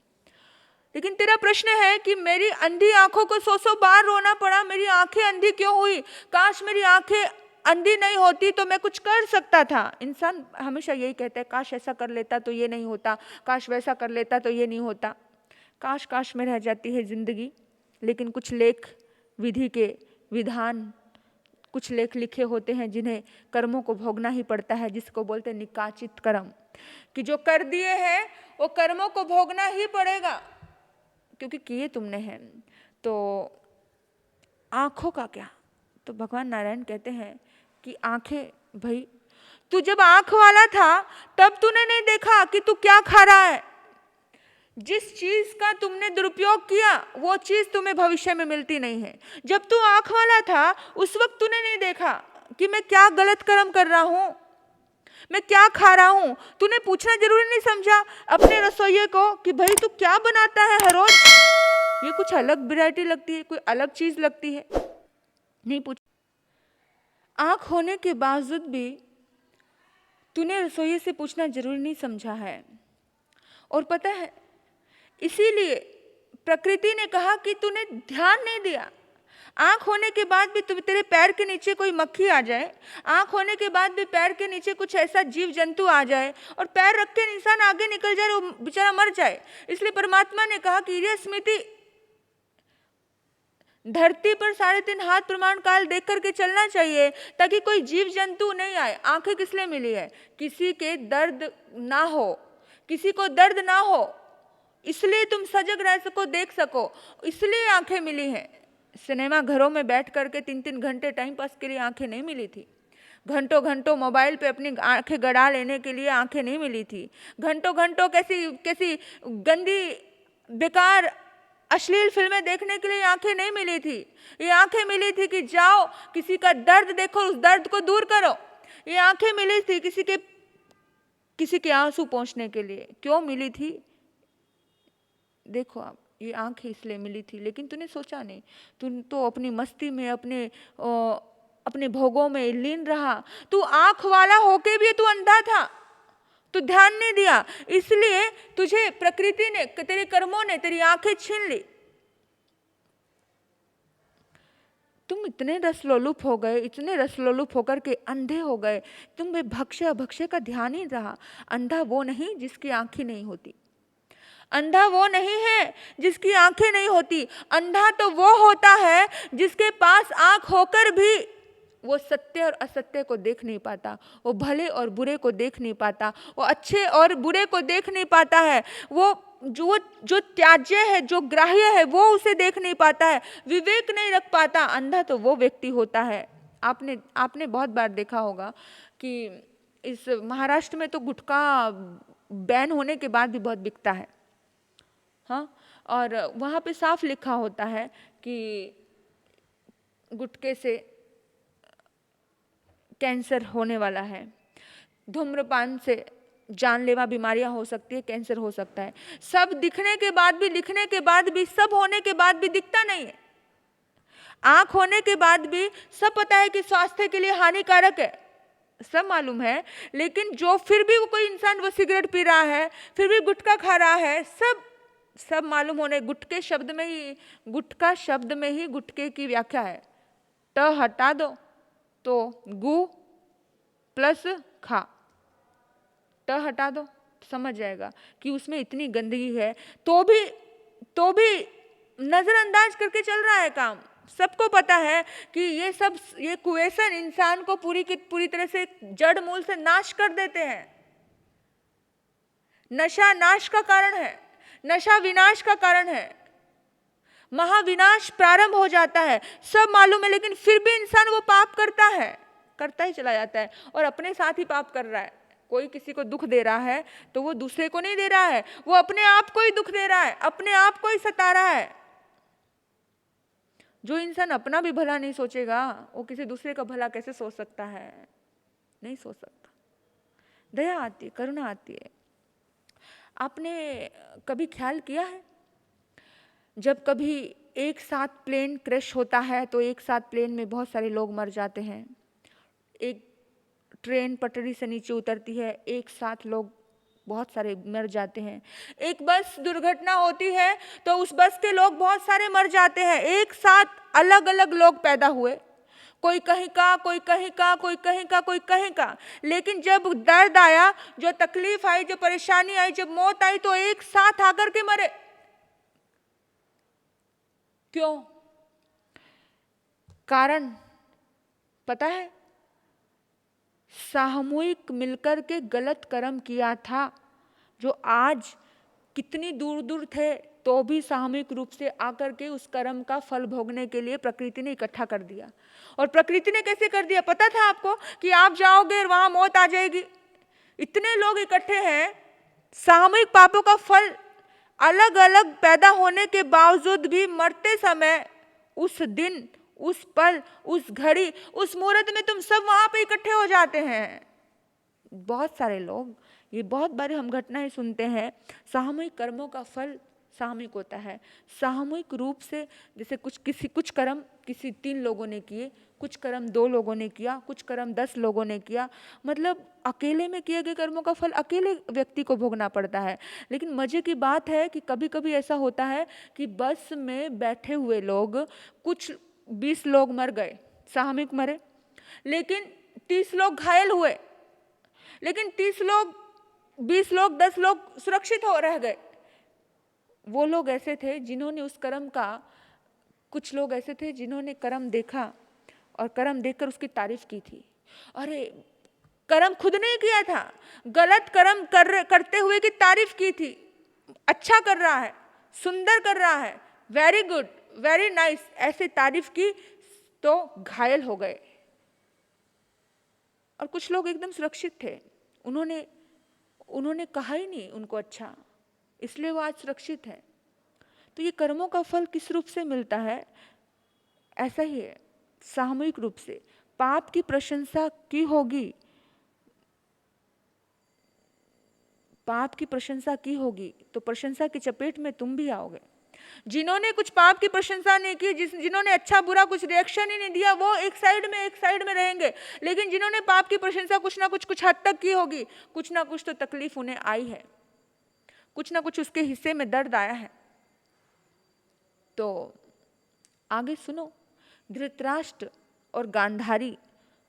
लेकिन तेरा प्रश्न है कि मेरी अंधी आंखों को 100 बार रोना पड़ा, मेरी आंखें अंधी क्यों हुई? काश मेरी आंखें अंधी नहीं होती तो मैं कुछ कर सकता था। इंसान हमेशा यही कहता है, काश ऐसा कर लेता तो ये नहीं होता, काश वैसा कर लेता तो ये नहीं होता। काश में रह जाती है जिंदगी। लेकिन कुछ लेख विधि के विधान, कुछ लेख लिखे होते हैं जिन्हें कर्मों को भोगना ही पड़ता है, जिसको बोलते हैं निकाचित कर्म, कि जो कर दिए हैं वो कर्मों को भोगना ही पड़ेगा, क्योंकि किए तुमने हैं। तो आंखों का क्या? तो भगवान नारायण कहते हैं कि आंखें, भाई तू जब आंख वाला था तब तूने नहीं देखा कि तू क्या खा रहा है। जिस चीज का तुमने दुरुपयोग किया वो चीज तुम्हें भविष्य में मिलती नहीं है। जब तू आंख वाला था उस वक्त तूने नहीं देखा कि मैं क्या गलत कर्म कर रहा हूं, मैं क्या खा रहा हूं। तूने पूछना जरूरी नहीं समझा अपने रसोइये को कि भाई तू क्या बनाता है हर रोज, ये कुछ अलग वैरायटी लगती है, कोई अलग चीज लगती है? नहीं पूछ। आंख होने के बावजूद भी तूने रसोई से पूछना जरूरी नहीं समझा है। और पता है, इसीलिए प्रकृति ने कहा कि तूने ध्यान नहीं दिया। आंख होने के बाद भी तेरे पैर के नीचे कोई मक्खी आ जाए, आंख होने के बाद भी पैर के नीचे कुछ ऐसा जीव जंतु आ जाए और पैर रख के इंसान आगे निकल जाए, वो बेचारा मर जाए। इसलिए परमात्मा ने कहा कि ये स्मृति धरती पर 3.5 हाथ प्रमाण काल देख करके चलना चाहिए, ताकि कोई जीव जंतु नहीं आए। आंखें किस लिए मिली है? किसी के दर्द ना हो, किसी को दर्द ना हो, इसलिए तुम सजग रह सको, देख सको, इसलिए आंखें मिली हैं। सिनेमा घरों में बैठ करके 3-3 घंटे टाइम पास के लिए आंखें नहीं मिली थी। घंटों घंटों मोबाइल पे अपनी आंखें गड़ा लेने के लिए आंखें नहीं मिली थी। घंटों घंटों कैसी गंदी बेकार अश्लील फिल्में देखने के लिए आंखें नहीं मिली थी। ये आंखें मिली थी कि जाओ किसी का दर्द देखो, उस दर्द को दूर करो। ये आंखें मिली थी किसी के आंसू पोंछने के लिए। क्यों मिली थी? देखो आप, ये आंखें इसलिए मिली थी, लेकिन तूने सोचा नहीं। तू तो अपनी मस्ती में, अपने भोगों में लीन रहा। तू आंख वाला होके भी तू अंधा था, तू ध्यान नहीं दिया, इसलिए तुझे प्रकृति ने, तेरे कर्मों ने तेरी आंखें छीन ली। तुम इतने रसलोलुप हो गए, इतने रसलोलुप होकर के अंधे हो गए। तुम्हें भक्ष्य अभक्ष्य का ध्यान ही रहा। अंधा वो नहीं जिसकी आंखें नहीं होती, अंधा वो नहीं है जिसकी आंखें नहीं होती। अंधा तो वो होता है जिसके पास आंख होकर भी वो सत्य और असत्य को देख नहीं पाता, वो भले और बुरे को देख नहीं पाता, वो अच्छे और बुरे को देख नहीं पाता है, वो जो त्याज्य है, जो ग्राह्य है, वो उसे देख नहीं पाता है, विवेक नहीं रख पाता। अंधा तो वो व्यक्ति होता है। आपने बहुत बार देखा होगा कि इस महाराष्ट्र में तो गुटखा बैन होने के बाद भी बहुत बिकता है। हाँ, और वहाँ पे साफ लिखा होता है कि गुटखे से कैंसर होने वाला है, धूम्रपान से जानलेवा बीमारियां हो सकती है, कैंसर हो सकता है। सब दिखने के बाद भी, लिखने के बाद भी, सब होने के बाद भी दिखता नहीं है। आंख होने के बाद भी सब पता है कि स्वास्थ्य के लिए हानिकारक है, सब मालूम है, लेकिन जो फिर भी वो कोई इंसान वो सिगरेट पी रहा है, फिर भी गुटखा खा रहा है, सब मालूम होने। गुटके शब्द में ही, गुटखा शब्द में ही गुटके की व्याख्या है। ट हटा दो तो गु प्लस खा, ट हटा दो समझ जाएगा कि उसमें इतनी गंदगी है, तो भी नजरअंदाज करके चल रहा है काम। सबको पता है कि ये कुव्यसन इंसान को पूरी तरह से जड़ मूल से नाश कर देते हैं। नशा नाश का कारण है, नशा विनाश का कारण है, महाविनाश प्रारंभ हो जाता है, सब मालूम है, लेकिन फिर भी इंसान वो पाप करता ही चला जाता है और अपने साथ ही पाप कर रहा है। कोई किसी को दुख दे रहा है तो वो दूसरे को नहीं दे रहा है, वो अपने आप को ही दुख दे रहा है, अपने आप को ही सता रहा है। जो इंसान अपना भी भला नहीं सोचेगा, वो किसी दूसरे का भला कैसे सोच सकता है? नहीं सोच सकता। दया आती है, करुणा आती है। आपने कभी ख्याल किया है, जब कभी एक साथ प्लेन क्रैश होता है तो एक साथ प्लेन में बहुत सारे लोग मर जाते हैं। एक ट्रेन पटरी से नीचे उतरती है, एक साथ लोग बहुत सारे मर जाते हैं। एक बस दुर्घटना होती है तो उस बस के लोग बहुत सारे मर जाते हैं। एक साथ अलग अलग लोग पैदा हुए, कोई कहीं का, कोई कहीं का, कोई कहीं का, कोई कहीं का, लेकिन जब दर्द आया, जो तकलीफ आई, जो परेशानी आई, जब मौत आई, तो एक साथ आकर के मरे। क्यों? कारण पता है? सामूहिक मिलकर के गलत कर्म किया था, जो आज कितनी दूर दूर थे तो भी सामूहिक रूप से आकर के उस कर्म का फल भोगने के लिए प्रकृति ने इकट्ठा कर दिया। और प्रकृति ने कैसे कर दिया? पता था आपको कि आप जाओगे और वहां मौत आ जाएगी। इतने लोग इकट्ठे हैं, सामूहिक पापों का फल अलग अलग पैदा होने के बावजूद भी मरते समय, उस दिन, उस पल, उस घड़ी, उस मुहूर्त में तुम सब वहां पे इकट्ठे हो जाते हैं। बहुत सारे लोग, ये बहुत बार हम घटनाएं सुनते हैं, सामूहिक कर्मों का फल सामूहिक होता है। सामूहिक रूप से जैसे कुछ कर्म किसी 3 लोगों ने किए, कुछ कर्म 2 लोगों ने किया, कुछ कर्म 10 लोगों ने किया, मतलब अकेले में किए गए कर्मों का फल अकेले व्यक्ति को भोगना पड़ता है। लेकिन मजे की बात है कि कभी कभी ऐसा होता है कि बस में बैठे हुए लोग, कुछ 20 लोग मर गए, सामूहिक मरे, लेकिन 30 लोग घायल हुए, लेकिन 30 लोग, 20 लोग, 10 लोग सुरक्षित हो रह गए। वो लोग ऐसे थे जिन्होंने उस कर्म का, कुछ लोग ऐसे थे जिन्होंने कर्म देखा और कर्म देखकर उसकी तारीफ की थी। अरे कर्म खुद नहीं किया था, गलत कर्म करते हुए की तारीफ की थी, अच्छा कर रहा है, सुंदर कर रहा है, वेरी गुड, वेरी नाइस, ऐसे तारीफ की तो घायल हो गए। और कुछ लोग एकदम सुरक्षित थे, उन्होंने कहा ही नहीं उनको अच्छा, इसलिए वो आज सुरक्षित है। तो ये कर्मों का फल किस रूप से मिलता है? ऐसा ही है, सामूहिक रूप से। पाप की प्रशंसा की होगी, पाप की प्रशंसा की होगी तो प्रशंसा की चपेट में तुम भी आओगे। जिन्होंने कुछ पाप की प्रशंसा नहीं की, जिन्होंने अच्छा बुरा कुछ रिएक्शन ही नहीं दिया, वो एक साइड में रहेंगे। लेकिन जिन्होंने पाप की प्रशंसा कुछ हद तक की होगी, कुछ ना कुछ तो तकलीफ उन्हें आई है, कुछ ना कुछ उसके हिस्से में दर्द आया है। तो आगे सुनो, धृतराष्ट्र और गांधारी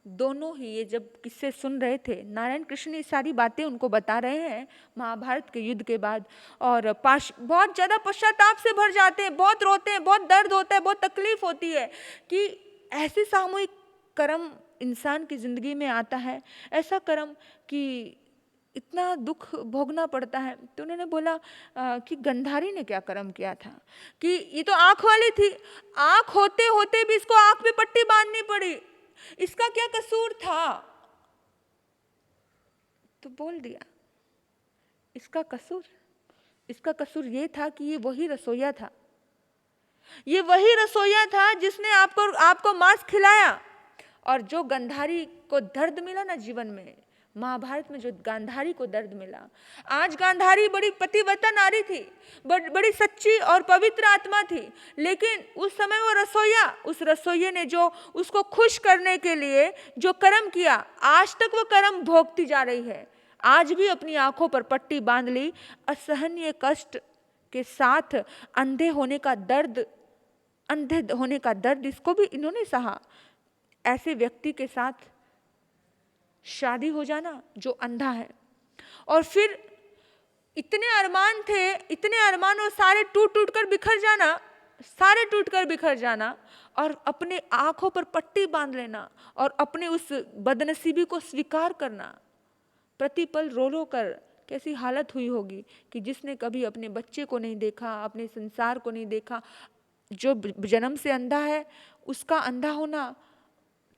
दोनों ही ये जब किस्से सुन रहे थे, नारायण कृष्ण ये सारी बातें उनको बता रहे हैं महाभारत के युद्ध के बाद, और बहुत ज़्यादा पश्चाताप से भर जाते हैं, बहुत रोते हैं, बहुत दर्द होता है, बहुत तकलीफ होती है कि ऐसे सामूहिक कर्म इंसान की ज़िंदगी में आता है, ऐसा कर्म कि इतना दुख भोगना पड़ता है। तो उन्होंने बोला कि गंधारी ने क्या कर्म किया था कि ये तो आँख वाली थी, आँख होते होते भी इसको आँख पे पट्टी बांधनी पड़ी, इसका क्या कसूर था? तो बोल दिया इसका कसूर ये था कि ये वही रसोइया था, ये वही रसोइया था जिसने आपको मांस खिलाया। और जो गंधारी को दर्द मिला ना जीवन में, महाभारत में जो गांधारी को दर्द मिला, आज गांधारी बड़ी पतिव्रता नारी थी, बड़ी सच्ची और पवित्र आत्मा थी, लेकिन उस समय वो रसोइया, उस रसोइये ने जो उसको खुश करने के लिए जो कर्म किया, आज तक वो कर्म भोगती जा रही है। आज भी अपनी आंखों पर पट्टी बांध ली, असहनीय कष्ट के साथ अंधे होने का दर्द इसको भी इन्होंने सहा। ऐसे व्यक्ति के साथ शादी हो जाना जो अंधा है, और फिर इतने अरमानों सारे टूट कर बिखर जाना और अपने आंखों पर पट्टी बांध लेना और अपने उस बदनसीबी को स्वीकार करना। प्रतिपल रो कर कैसी हालत हुई होगी कि जिसने कभी अपने बच्चे को नहीं देखा, अपने संसार को नहीं देखा, जो जन्म से अंधा है उसका अंधा होना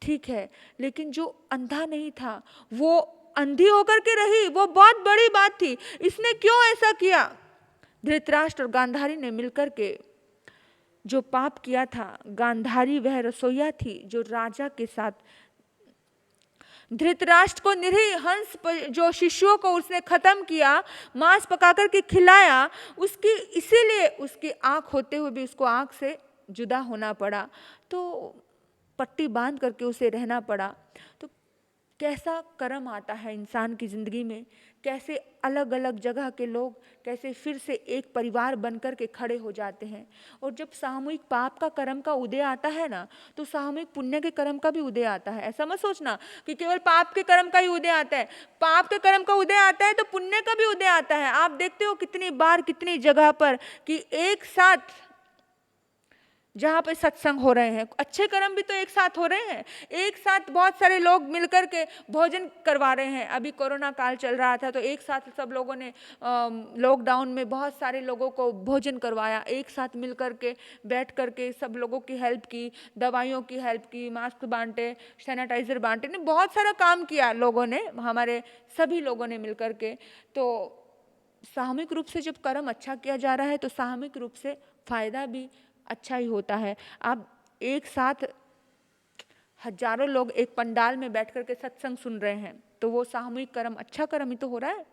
ठीक है, लेकिन जो अंधा नहीं था वो अंधी होकर के रही, वो बहुत बड़ी बात थी। इसने क्यों ऐसा किया? धृतराष्ट्र और गांधारी ने मिलकर के जो पाप किया था, गांधारी वह रसोइया थी जो राजा के साथ, धृतराष्ट्र को निरीह हंस जो शिष्यों को उसने खत्म किया, मांस पकाकर के खिलाया, उसकी इसीलिए उसकी आंख होते हुए भी उसको आंख से जुदा होना पड़ा, तो पट्टी बांध करके उसे रहना पड़ा। तो कैसा कर्म आता है इंसान की ज़िंदगी में, कैसे अलग अलग जगह के लोग कैसे फिर से एक परिवार बनकर के खड़े हो जाते हैं। और जब सामूहिक पाप का कर्म का उदय आता है ना, तो सामूहिक पुण्य के कर्म का भी उदय आता है। ऐसा मत सोचना कि केवल पाप के कर्म का ही उदय आता है, पाप के कर्म का उदय आता है तो पुण्य का भी उदय आता है। आप देखते हो कितनी बार कितनी जगह पर कि एक साथ जहाँ पे सत्संग हो रहे हैं, अच्छे कर्म भी तो एक साथ हो रहे हैं, एक साथ बहुत सारे लोग मिलकर के भोजन करवा रहे हैं। अभी कोरोना काल चल रहा था तो एक साथ सब लोगों ने लॉकडाउन में बहुत सारे लोगों को भोजन करवाया, एक साथ मिलकर के बैठ कर के सब लोगों की हेल्प की, दवाइयों की हेल्प की, मास्क बांटे, सैनिटाइजर बांटे, ने बहुत सारा काम किया लोगों ने, हमारे सभी लोगों ने मिलकर के। तो सामूहिक रूप से जब कर्म अच्छा किया जा रहा है तो सामूहिक रूप से फायदा भी अच्छा ही होता है। आप एक साथ हजारों लोग एक पंडाल में बैठ कर के सत्संग सुन रहे हैं तो वो सामूहिक कर्म अच्छा कर्म ही तो हो रहा है।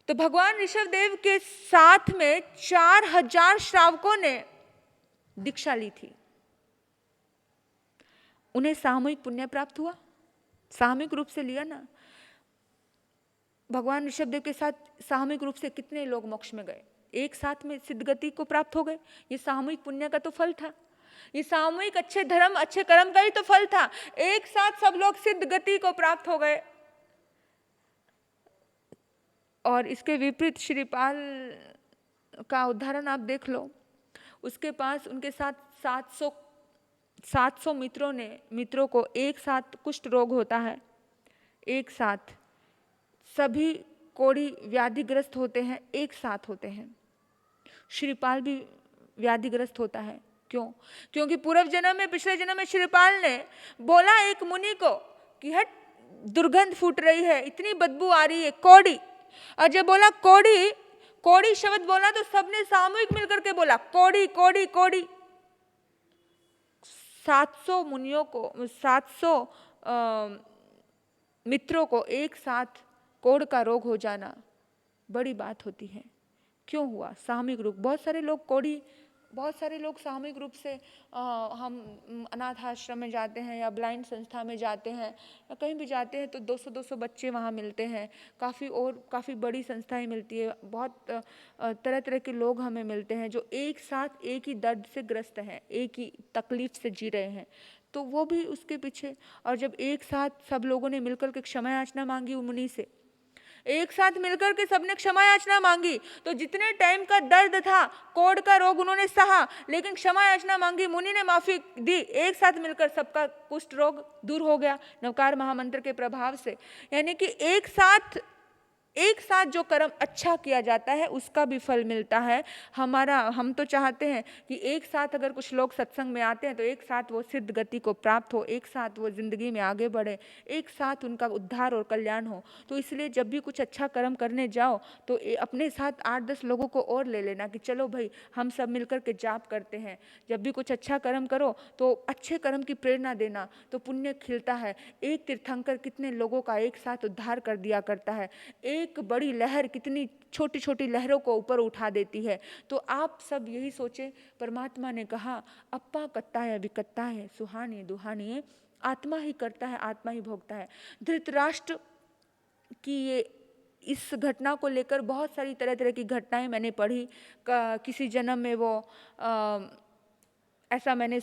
तो भगवान ऋषभदेव के साथ में 4000 श्रावकों ने दीक्षा ली थी। उन्हें सामूहिक पुण्य प्राप्त हुआ, सामूहिक रूप से लिया ना। भगवान ऋषभदेव के साथ सामूहिक रूप से कितने लोग मोक्ष में गए, एक साथ में सिद्ध गति को प्राप्त हो गए। ये सामूहिक पुण्य का तो फल था, ये सामूहिक अच्छे धर्म अच्छे कर्म का ही तो फल था। एक साथ सब लोग सिद्ध गति को प्राप्त हो गए। और इसके विपरीत श्रीपाल का उदाहरण आप देख लो। उसके पास उनके साथ 700 मित्रों को एक साथ कुष्ठ रोग होता है, एक साथ सभी कोढ़ी व्याधिग्रस्त होते हैं, एक साथ होते हैं। श्रीपाल भी व्याधिग्रस्त होता है। क्यों? क्योंकि पूर्व जन्म में, पिछले जन्म में श्रीपाल ने बोला एक मुनि को कि हट, दुर्गंध फूट रही है, इतनी बदबू आ रही है, कौड़ी। और जब बोला कौड़ी, कौड़ी शब्द बोला तो सबने सामूहिक मिलकर के बोला कौड़ी कौड़ी कौड़ी। 700 मुनियों को, 700 मित्रों को एक साथ कोढ़ का रोग हो जाना बड़ी बात होती है। क्यों हुआ? सामूहिक रूप। बहुत सारे लोग सामूहिक रूप से हम अनाथ आश्रम में जाते हैं या ब्लाइंड संस्था में जाते हैं या कहीं भी जाते हैं तो 200-200 बच्चे वहाँ मिलते हैं। काफ़ी बड़ी संस्थाएं मिलती है, बहुत तरह तरह के लोग हमें मिलते हैं जो एक साथ एक ही दर्द से ग्रस्त हैं, एक ही तकलीफ से जी रहे हैं। तो वो भी उसके पीछे। और जब एक साथ सब लोगों ने मिलकर के क्षमा याचना मांगी मुनि से, एक साथ मिलकर के सबने क्षमा याचना मांगी, तो जितने टाइम का दर्द था, कोढ़ का रोग उन्होंने सहा, लेकिन क्षमा याचना मांगी, मुनि ने माफी दी, एक साथ मिलकर सबका कुष्ठ रोग दूर हो गया नवकार महामंत्र के प्रभाव से। यानी कि एक साथ जो कर्म अच्छा किया जाता है उसका भी फल मिलता है। हम तो चाहते हैं कि एक साथ अगर कुछ लोग सत्संग में आते हैं तो एक साथ वो सिद्ध गति को प्राप्त हो, एक साथ वो जिंदगी में आगे बढ़े, एक साथ उनका उद्धार और कल्याण हो। तो इसलिए जब भी कुछ अच्छा कर्म करने जाओ तो अपने साथ 8-10 लोगों को और ले लेना कि चलो भाई हम सब मिलकर के जाप करते हैं। जब भी कुछ अच्छा कर्म करो तो अच्छे कर्म की प्रेरणा देना, तो पुण्य खिलता है। एक तीर्थंकर कितने लोगों का एक साथ उद्धार कर दिया करता है। एक बड़ी लहर कितनी छोटी छोटी लहरों को ऊपर उठा देती है। तो आप सब यही सोचें। परमात्मा ने कहा अप्पा कत्ता है विकत्ता है सुहानी दुहानी, आत्मा ही करता है, आत्मा ही भोगता है। धृतराष्ट्र की ये इस घटना को लेकर बहुत सारी तरह तरह की घटनाएं मैंने पढ़ी। किसी जन्म में वो ऐसा मैंने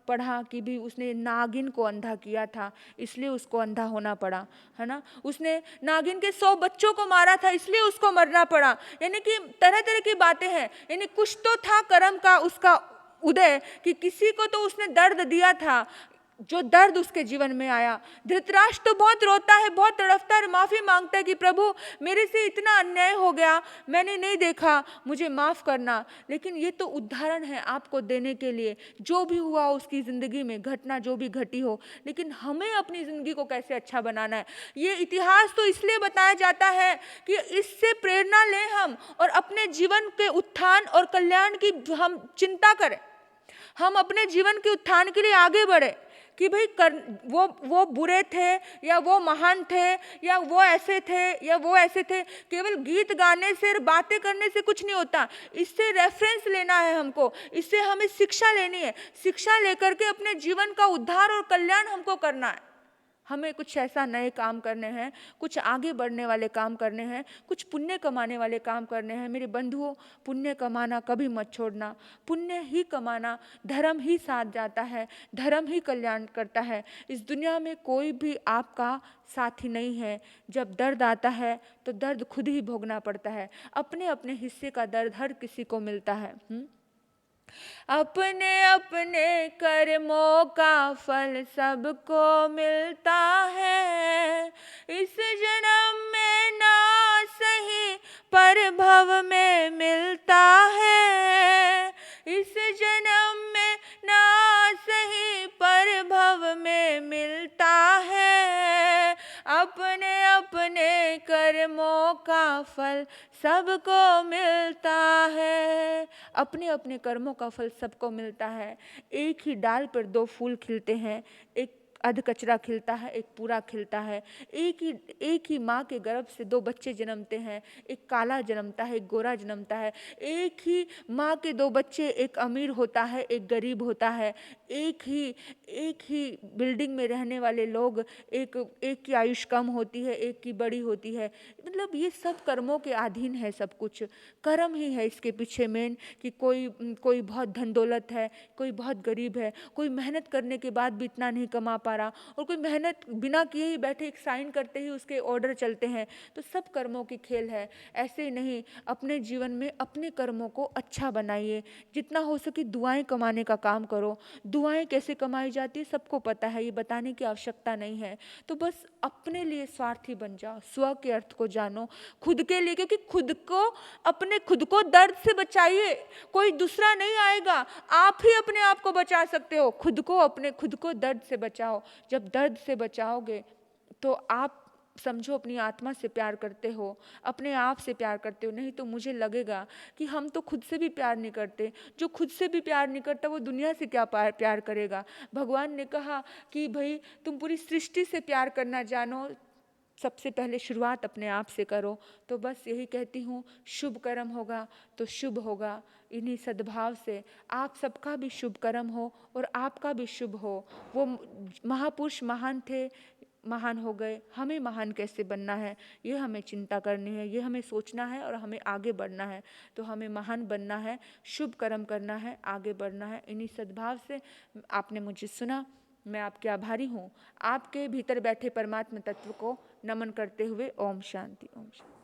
पढ़ा कि भी उसने नागिन को अंधा किया था, इसलिए उसको अंधा होना पड़ा, है ना। उसने नागिन के 100 बच्चों को मारा था, इसलिए उसको मरना पड़ा। यानी कि तरह तरह की बातें हैं। यानी कुछ तो था कर्म का उसका उदय कि किसी को तो उसने दर्द दिया था, जो दर्द उसके जीवन में आया। धृतराष्ट्र तो बहुत रोता है, बहुत तड़पता है, माफी मांगता है कि प्रभु मेरे से इतना अन्याय हो गया, मैंने नहीं देखा, मुझे माफ करना। लेकिन ये तो उदाहरण है आपको देने के लिए, जो भी हुआ उसकी जिंदगी में, घटना जो भी घटी हो, लेकिन हमें अपनी जिंदगी को कैसे अच्छा बनाना है। ये इतिहास तो इसलिए बताया जाता है कि इससे प्रेरणा लें हम और अपने जीवन के उत्थान और कल्याण की हम चिंता करें, हम अपने जीवन के उत्थान के लिए आगे बढ़े कि भाई वो बुरे थे या वो महान थे या वो ऐसे थे या वो ऐसे थे। केवल गीत गाने से, बातें करने से कुछ नहीं होता। इससे रेफरेंस लेना है हमको, इससे हमें शिक्षा लेनी है। शिक्षा लेकर के अपने जीवन का उद्धार और कल्याण हमको करना है। हमें कुछ ऐसा नए काम करने हैं, कुछ आगे बढ़ने वाले काम करने हैं, कुछ पुण्य कमाने वाले काम करने हैं। मेरे बंधुओं, पुण्य कमाना कभी मत छोड़ना। पुण्य ही कमाना, धर्म ही साथ जाता है, धर्म ही कल्याण करता है। इस दुनिया में कोई भी आपका साथी नहीं है। जब दर्द आता है तो दर्द खुद ही भोगना पड़ता है। अपने अपने हिस्से का दर्द हर किसी को मिलता है। अपने अपने कर्मों का फल सबको मिलता है। इस जन्म में ना सही पर भव में मिलता है। इस जन्म में ना सही पर भव में मिलता है। अपने अपने कर्मों का फल सबको मिलता है। अपने अपने कर्मों का फल सबको मिलता है। एक ही डाल पर 2 फूल खिलते हैं। एक अध कचरा खिलता है, एक पूरा खिलता है। एक ही माँ के गर्भ से 2 बच्चे जन्मते हैं, एक काला जन्मता है, एक गोरा जन्मता है। एक ही माँ के 2 बच्चे, एक अमीर होता है, एक गरीब होता है। एक ही बिल्डिंग में रहने वाले लोग, एक की आयुष कम होती है, एक की बड़ी होती है। मतलब ये सब कर्मों के अधीन है सब कुछ। कर्म ही है इसके पीछे मेन, कि कोई बहुत धन दौलत है, कोई बहुत गरीब है, कोई मेहनत करने के बाद भी इतना नहीं कमा पा रहा, और कोई मेहनत बिना किए ही बैठे एक साइन करते ही उसके ऑर्डर चलते हैं। तो सब कर्मों की खेल है। ऐसे ही नहीं, अपने जीवन में अपने कर्मों को अच्छा बनाइए। जितना हो सके दुआएं कमाने का काम करो। दुआएं कैसे कमाई जाती है सबको पता है, ये बताने की आवश्यकता नहीं है। तो बस अपने लिए स्वार्थी बन जाओ, स्व के अर्थ को जानो, खुद के लिए, क्योंकि खुद को दर्द से बचाइए। कोई दूसरा नहीं आएगा, आप ही अपने आप को बचा सकते हो। खुद को दर्द से बचाओ। जब दर्द से बचाओगे तो आप समझो अपनी आत्मा से प्यार करते हो, अपने आप से प्यार करते हो। नहीं तो मुझे लगेगा कि हम तो खुद से भी प्यार नहीं करते। जो खुद से भी प्यार नहीं करता वो दुनिया से क्या प्यार करेगा। भगवान ने कहा कि भाई तुम पूरी सृष्टि से प्यार करना जानो, सबसे पहले शुरुआत अपने आप से करो। तो बस यही कहती हूँ, शुभ कर्म होगा तो शुभ होगा। इन्हीं सद्भाव से आप सबका भी शुभ कर्म हो और आपका भी शुभ हो। वो महापुरुष महान थे, महान हो गए, हमें महान कैसे बनना है ये हमें चिंता करनी है, ये हमें सोचना है और हमें आगे बढ़ना है। तो हमें महान बनना है, शुभ कर्म करना है, आगे बढ़ना है। इन्हीं सद्भाव से आपने मुझे सुना, मैं आपके आभारी हूँ। आपके भीतर बैठे परमात्मा तत्व को नमन करते हुए ओम शांति, ओम शांति।